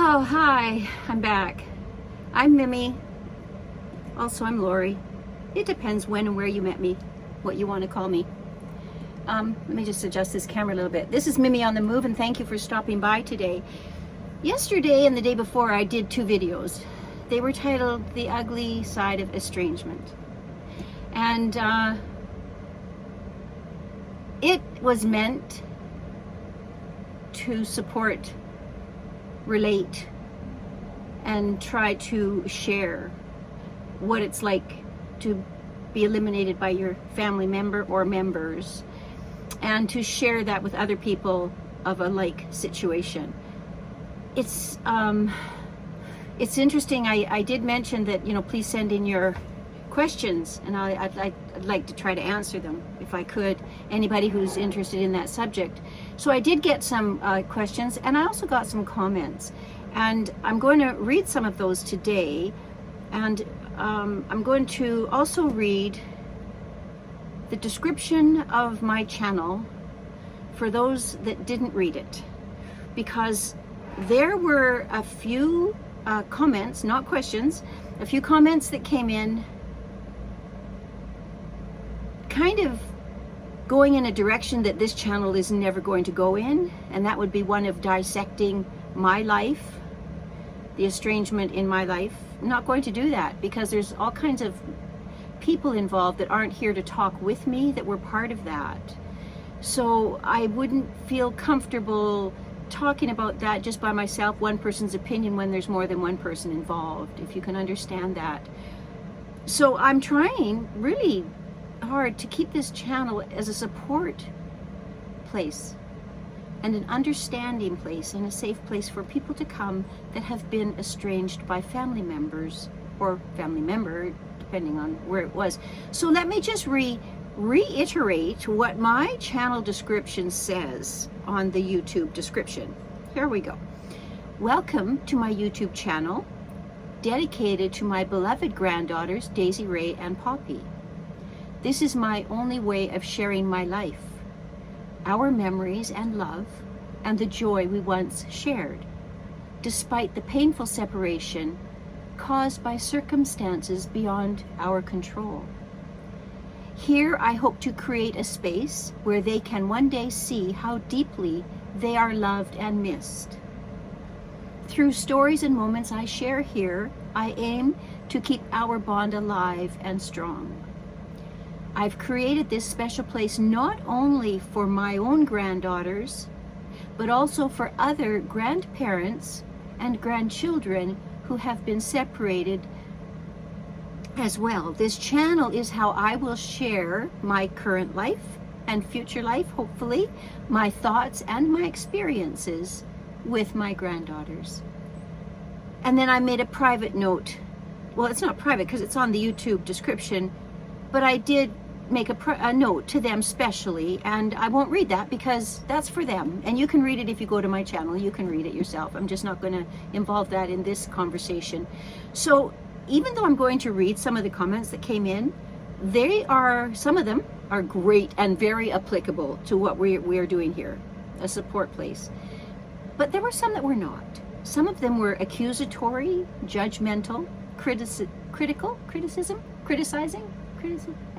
Oh, hi, I'm back. I'm Mimi. Also, I'm Lori. It depends when and where you met me, what you want to call me. Let me just adjust this camera a little bit. This is Mimi on the Move, and thank you for stopping by today. Yesterday and the day before, I did two videos. They were titled The Ugly Side of Estrangement. And it was meant to support, relate, and try to share what it's like to be eliminated by your family member or members, and to share that with other people of a like situation. It's interesting. I did mention that, please send in your questions, and I'd like to try to answer them if I could, anybody who's interested in that subject. So I did get some questions, and I also got some comments, and I'm going to read some of those today, and I'm going to also read the description of my channel for those that didn't read it, because there were a few comments, not questions, a few comments that came in kind of going in a direction that this channel is never going to go in, and that would be one of dissecting my life, the estrangement in my life. I'm not going to do that because there's all kinds of people involved that aren't here to talk with me that were part of that. So I wouldn't feel comfortable talking about that just by myself, one person's opinion, when there's more than one person involved, if you can understand that. So I'm trying really hard to keep this channel as a support place and an understanding place and a safe place for people to come that have been estranged by family members or family member, depending on where it was. So let me just reiterate what my channel description says on the YouTube description. Here we go. Welcome to my YouTube channel, dedicated to my beloved granddaughters, Daisy Ray and Poppy. This is my only way of sharing my life, our memories and love, and the joy we once shared, despite the painful separation caused by circumstances beyond our control. Here I hope to create a space where they can one day see how deeply they are loved and missed. Through stories and moments I share here, I aim to keep our bond alive and strong. I've created this special place not only for my own granddaughters, but also for other grandparents and grandchildren who have been separated as well. This channel is how I will share my current life and future life, hopefully, my thoughts and my experiences with my granddaughters. And then I made a private note. Well, it's not private because it's on the YouTube description, but I did make a note to them specially, and I won't read that because that's for them, and you can read it if you go to my channel. You can read it yourself. I'm just not going to involve that in this conversation. So even though I'm going to read some of the comments that came in, some of them are great and very applicable to what we're doing here, a support place. But there were some that were not. Some of them were accusatory, judgmental, criticizing.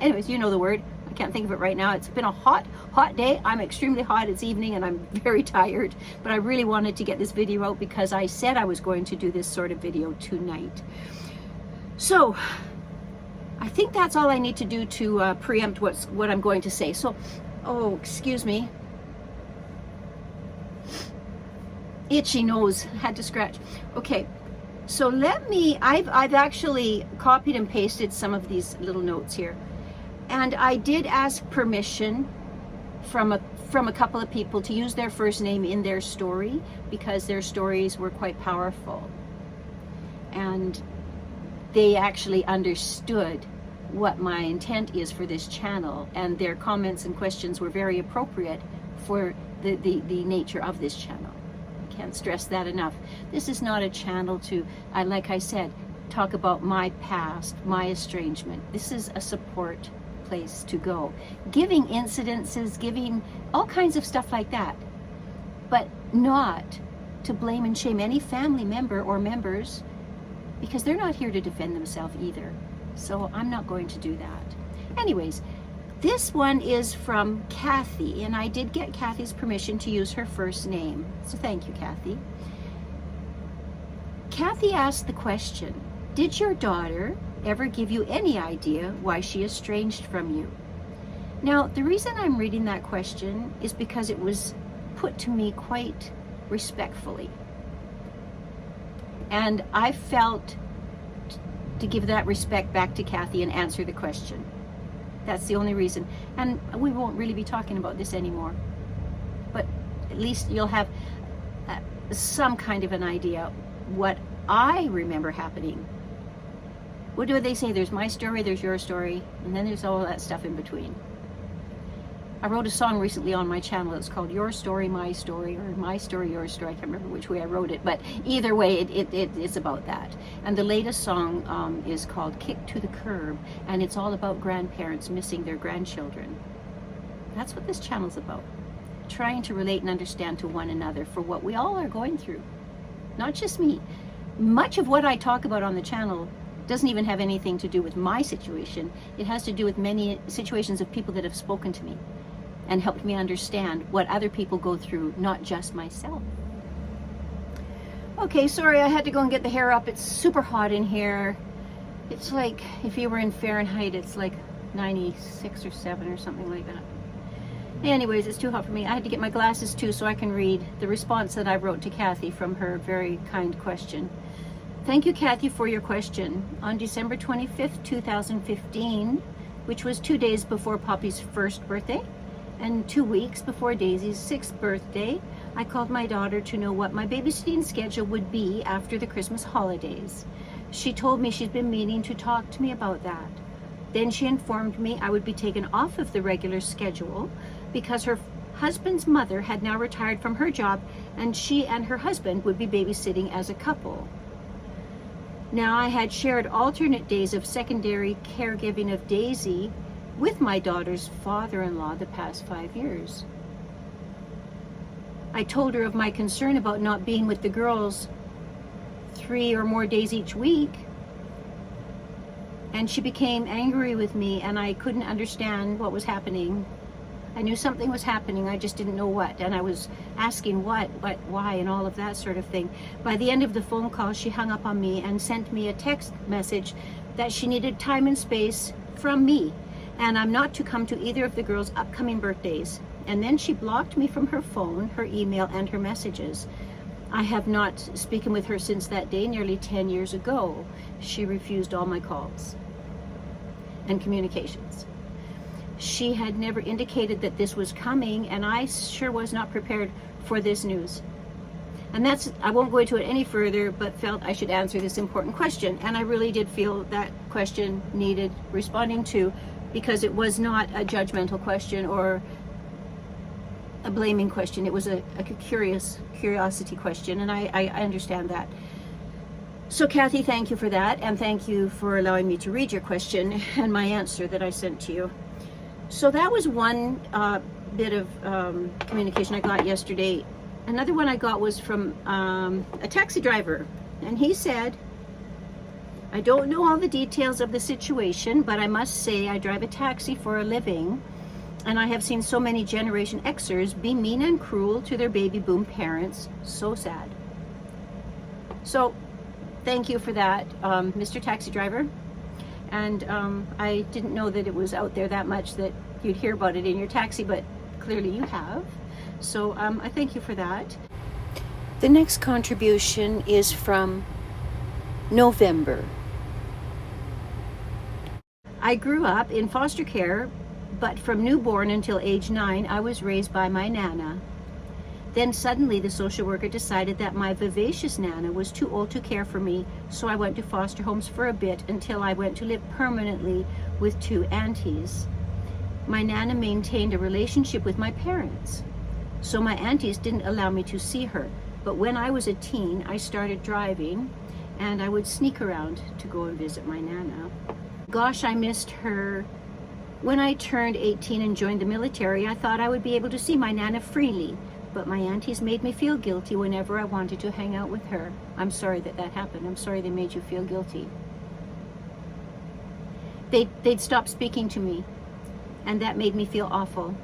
Anyways, you know the word. I can't think of it right now. It's been a hot day. I'm extremely hot. It's evening and I'm very tired, but I really wanted to get this video out because I said I was going to do this sort of video tonight. So I think that's all I need to do to preempt what I'm going to say. So, oh, excuse me. Itchy nose, had to scratch. Okay. So I've actually copied and pasted some of these little notes here. And I did ask permission from a couple of people to use their first name in their story because their stories were quite powerful. And they actually understood what my intent is for this channel, and their comments and questions were very appropriate for the nature of this channel. Can't stress that enough. This is not a channel to, like I said, talk about my past, my estrangement. This is a support place to go. Giving incidences, giving all kinds of stuff like that, but not to blame and shame any family member or members, because they're not here to defend themselves either. So I'm not going to do that. Anyways, this one is from Kathy, and I did get Kathy's permission to use her first name. So thank you, Kathy. Kathy asked the question, did your daughter ever give you any idea why she estranged from you? Now, the reason I'm reading that question is because it was put to me quite respectfully. And I felt to give that respect back to Kathy and answer the question. That's the only reason. And we won't really be talking about this anymore. But at least you'll have some kind of an idea what I remember happening. What do they say? There's my story, there's your story, and then there's all that stuff in between. I wrote a song recently on my channel. It's called Your Story, My Story, or My Story, Your Story. I can't remember which way I wrote it, but either way, it's about that. And the latest song is called Kick to the Curb, and it's all about grandparents missing their grandchildren. That's what this channel's about. Trying to relate and understand to one another for what we all are going through. Not just me. Much of what I talk about on the channel doesn't even have anything to do with my situation. It has to do with many situations of people that have spoken to me and helped me understand what other people go through, not just myself. Okay, sorry, I had to go and get the hair up. It's super hot in here. It's like, if you were in Fahrenheit, it's like 96 or 7 or something like that. Anyways, it's too hot for me. I had to get my glasses too so I can read the response that I wrote to Kathy from her very kind question. Thank you, Kathy, for your question. On December 25th, 2015, which was 2 days before Poppy's first birthday, and 2 weeks before Daisy's 6th birthday, I called my daughter to know what my babysitting schedule would be after the Christmas holidays. She told me she'd been meaning to talk to me about that. Then she informed me I would be taken off of the regular schedule because her husband's mother had now retired from her job and she and her husband would be babysitting as a couple. Now, I had shared alternate days of secondary caregiving of Daisy with my daughter's father-in-law the past 5 years. I told her of my concern about not being with the girls 3 or more days each week, and she became angry with me and I couldn't understand what was happening. I knew something was happening, I just didn't know what, and I was asking what, why, and all of that sort of thing. By the end of the phone call, she hung up on me and sent me a text message that she needed time and space from me, and I'm not to come to either of the girls' upcoming birthdays. And then she blocked me from her phone, her email, and her messages. I have not spoken with her since that day, nearly 10 years ago. She refused all my calls and communications. She had never indicated that this was coming, and I sure was not prepared for this news. And that's, I won't go into it any further, but felt I should answer this important question. And I really did feel that question needed responding to, because it was not a judgmental question or a blaming question. It was a curiosity question, and I understand that. So Kathy, thank you for that, and thank you for allowing me to read your question and my answer that I sent to you. So that was one bit of communication I got yesterday. Another one I got was from a taxi driver, and he said, I don't know all the details of the situation, but I must say I drive a taxi for a living, and I have seen so many Generation Xers be mean and cruel to their baby boom parents. So sad. So thank you for that, Mr. Taxi Driver. And I didn't know that it was out there that much that you'd hear about it in your taxi, but clearly you have. So I thank you for that. The next contribution is from November. I grew up in foster care, but from newborn until age 9, I was raised by my Nana. Then suddenly the social worker decided that my vivacious Nana was too old to care for me, so I went to foster homes for a bit until I went to live permanently with 2 aunties. My Nana maintained a relationship with my parents, so my aunties didn't allow me to see her. But when I was a teen, I started driving, and I would sneak around to go and visit my Nana. Gosh, I missed her. When I turned 18 and joined the military, I thought I would be able to see my Nana freely. but my aunties made me feel guilty whenever I wanted to hang out with her. I'm sorry that that happened. I'm sorry they made you feel guilty. They'd stop speaking to me, and that made me feel awful.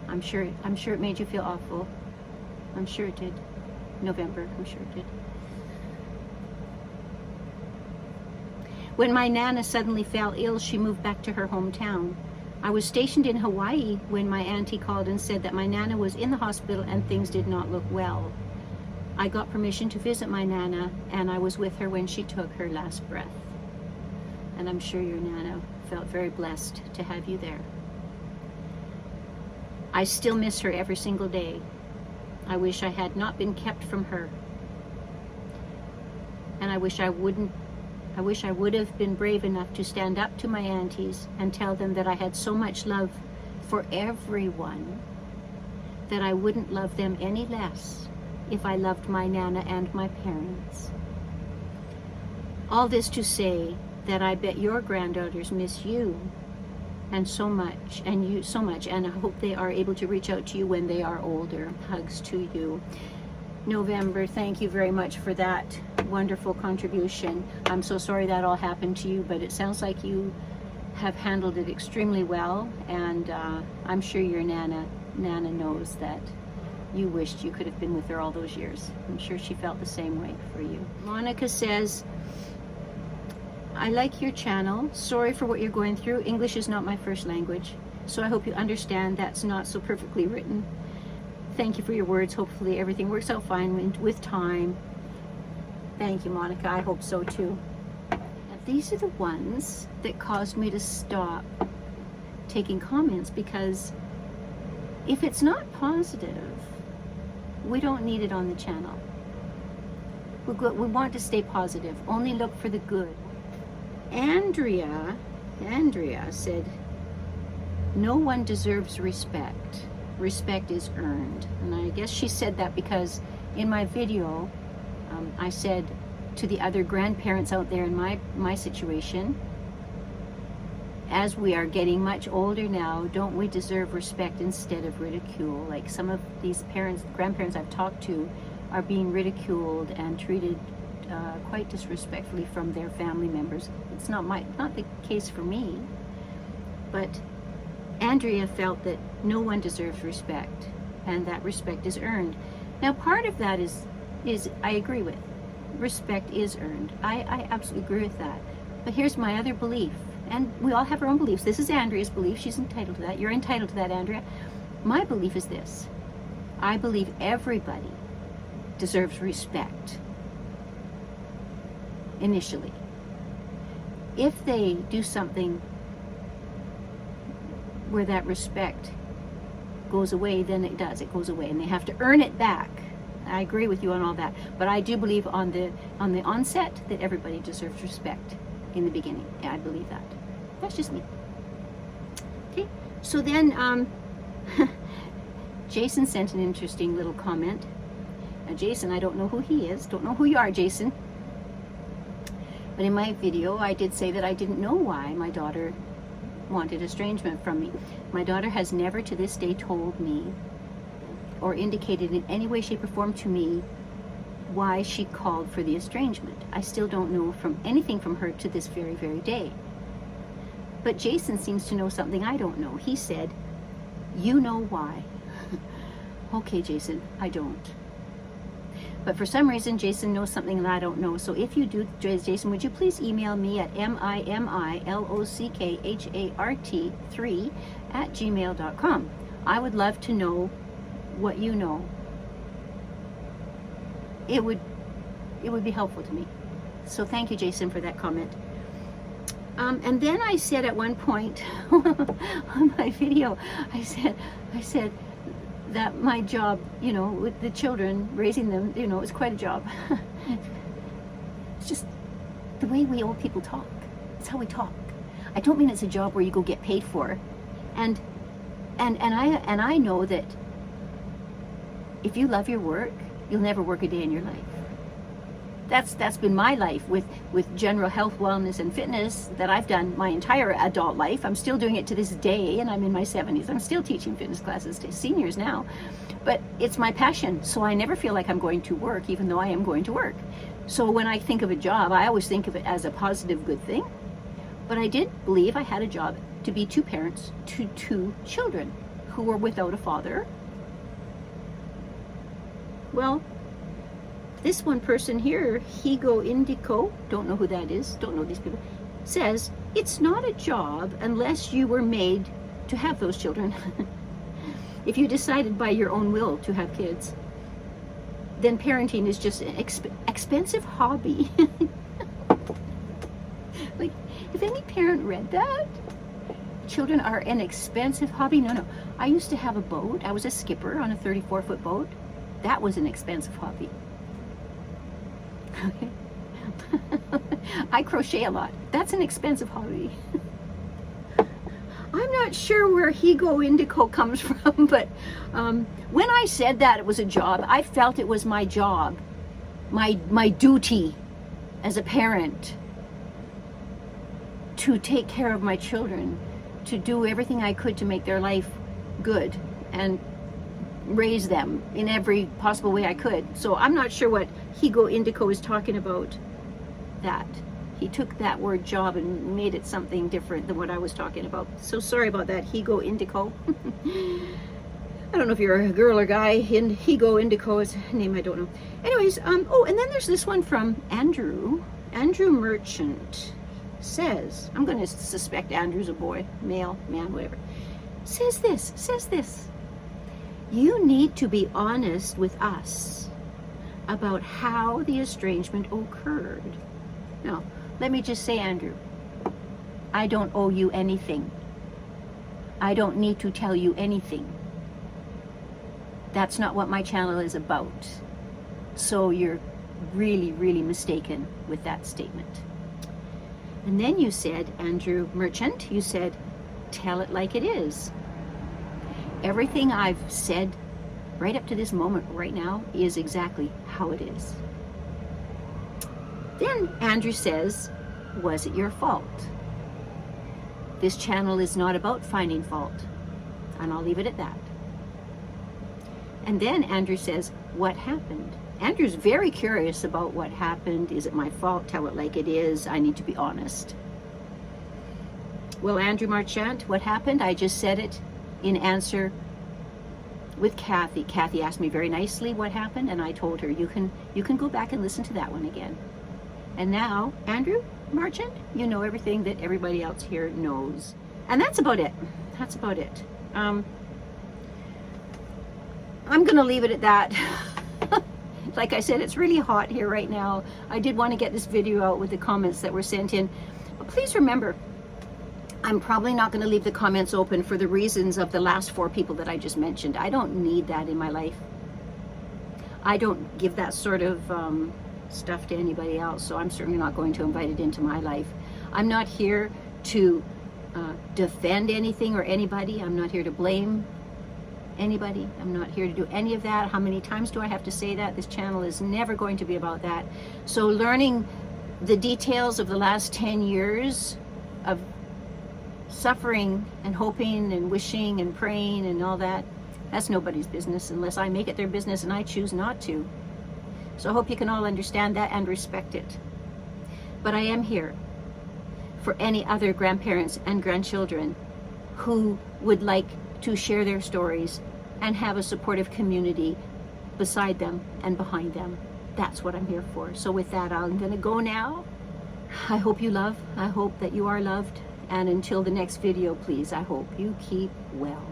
I'm sure it made you feel awful. I'm sure it did. November, I'm sure it did. When my Nana suddenly fell ill, she moved back to her hometown. I was stationed in Hawaii when my auntie called and said that my Nana was in the hospital and things did not look well. I got permission to visit my Nana, and I was with her when she took her last breath. And I'm sure your Nana felt very blessed to have you there. I still miss her every single day. I wish I had not been kept from her. And I wish I would have been brave enough to stand up to my aunties and tell them that I had so much love for everyone that I wouldn't love them any less if I loved my Nana and my parents. All this to say that I bet your granddaughters miss you and so much, and you so much, and I hope they are able to reach out to you when they are older. Hugs to you. November, thank you very much for that wonderful contribution. I'm so sorry that all happened to you, but it sounds like you have handled it extremely well, and I'm sure your Nana knows that you wished you could have been with her all those years. I'm sure she felt the same way for you. Monica says, I like your channel. Sorry for what you're going through. English is not my first language, so I hope you understand that's not so perfectly written. Thank you for your words. Hopefully everything works out fine with time. Thank you, Monica. I hope so too. Now, these are the ones that caused me to stop taking comments, because if it's not positive, we don't need it on the channel. We want to stay positive. Only look for the good. Andrea said, no one deserves respect. Respect is earned. And I guess she said that because in my video, I said to the other grandparents out there in my situation, as we are getting much older now, don't we deserve respect instead of ridicule? Like some of these grandparents I've talked to are being ridiculed and treated quite disrespectfully from their family members. It's not the case for me, but Andrea felt that no one deserves respect, and that respect is earned. Now, part of that is I agree with. Respect is earned. I absolutely agree with that. But here's my other belief, and we all have our own beliefs. This is Andrea's belief. She's entitled to that. You're entitled to that, Andrea. My belief is this. I believe everybody deserves respect initially. If they do something where that respect goes away, then it goes away, and they have to earn it back. I agree with you on all that, but I do believe on the onset that everybody deserves respect in the beginning. Yeah, I believe that. That's just me. Okay, so then Jason sent an interesting little comment. Now, Jason, I don't know who he is. Don't know who you are, Jason. But in my video, I did say that I didn't know why my daughter wanted estrangement from me. My daughter has never to this day told me or indicated in any way, shape, or form to me why she called for the estrangement. I still don't know anything from her to this very, very day. But Jason seems to know something I don't know. He said, you know why. Okay, Jason, I don't. But for some reason, Jason knows something that I don't know. So if you do, Jason, would you please email me at mimilochart3@gmail.com. I would love to know what you know. It would be helpful to me. So thank you, Jason, for that comment. And then I said at one point on my video, I said that my job, with the children, raising them, it's quite a job. It's just the way we old people talk. It's how we talk. I don't mean it's a job where you go get paid for. And I know that if you love your work, you'll never work a day in your life. That's been my life with general health, wellness, and fitness that I've done my entire adult life. I'm still doing it to this day, and I'm in my 70s. I'm still teaching fitness classes to seniors now, but it's my passion, so I never feel like I'm going to work, even though I am going to work. So when I think of a job, I always think of it as a positive, good thing. But I did believe I had a job to be two parents to two children who were without a father. Well, this one person here, Higo Indico, don't know who that is, don't know these people, says it's not a job unless you were made to have those children. If you decided by your own will to have kids, then parenting is just an expensive hobby. Like, if any parent read that, children are an expensive hobby. No. I used to have a boat. I was a skipper on a 34-foot boat. That was an expensive hobby. Okay. I crochet a lot. That's an expensive hobby. I'm not sure where Higo Indico comes from, but when I said that it was a job, I felt it was my job, my duty as a parent to take care of my children, to do everything I could to make their life good and raise them in every possible way I could. So I'm not sure what Higo Indico is talking about that. He took that word job and made it something different than what I was talking about. So sorry about that, Higo Indico. I don't know if you're a girl or guy. Higo Indico is a name I don't know. Anyways, oh, and then there's this one from Andrew. Andrew Merchant says, I'm going to suspect Andrew's a boy, male, man, whatever. Says this. You need to be honest with us about how the estrangement occurred. Now, let me just say, Andrew, I don't owe you anything. I don't need to tell you anything. That's not what my channel is about. So you're really, really mistaken with that statement. And then you said, Andrew Merchant, you said, tell it like it is. Everything I've said right up to this moment right now is exactly how it is. Then Andrew says, was it your fault? This channel is not about finding fault, and I'll leave it at that. And then Andrew says, what happened? Andrew's very curious about what happened. Is it my fault? Tell it like it is. I need to be honest. Well, Andrew Marchant, what happened? I just said it in answer with Kathy. Kathy asked me very nicely what happened, and I told her, you can go back and listen to that one again. And now, Andrew Marchant, you know everything that everybody else here knows. And that's about it. That's about it. I'm going to leave it at that. Like I said, it's really hot here right now. I did want to get this video out with the comments that were sent in. But please remember, I'm probably not going to leave the comments open for the reasons of the last 4 people that I just mentioned. I don't need that in my life. I don't give that sort of stuff to anybody else, so I'm certainly not going to invite it into my life. I'm not here to defend anything or anybody. I'm not here to blame anybody. I'm not here to do any of that. How many times do I have to say that? This channel is never going to be about that. So learning the details of the last 10 years of suffering and hoping and wishing and praying and all that, that's nobody's business unless I make it their business, and I choose not to. So I hope you can all understand that and respect it. But I am here for any other grandparents and grandchildren who would like to share their stories and have a supportive community beside them and behind them. That's what I'm here for. So with that, I'm going to go now. I hope you love. I hope that you are loved. And until the next video, please, I hope you keep well.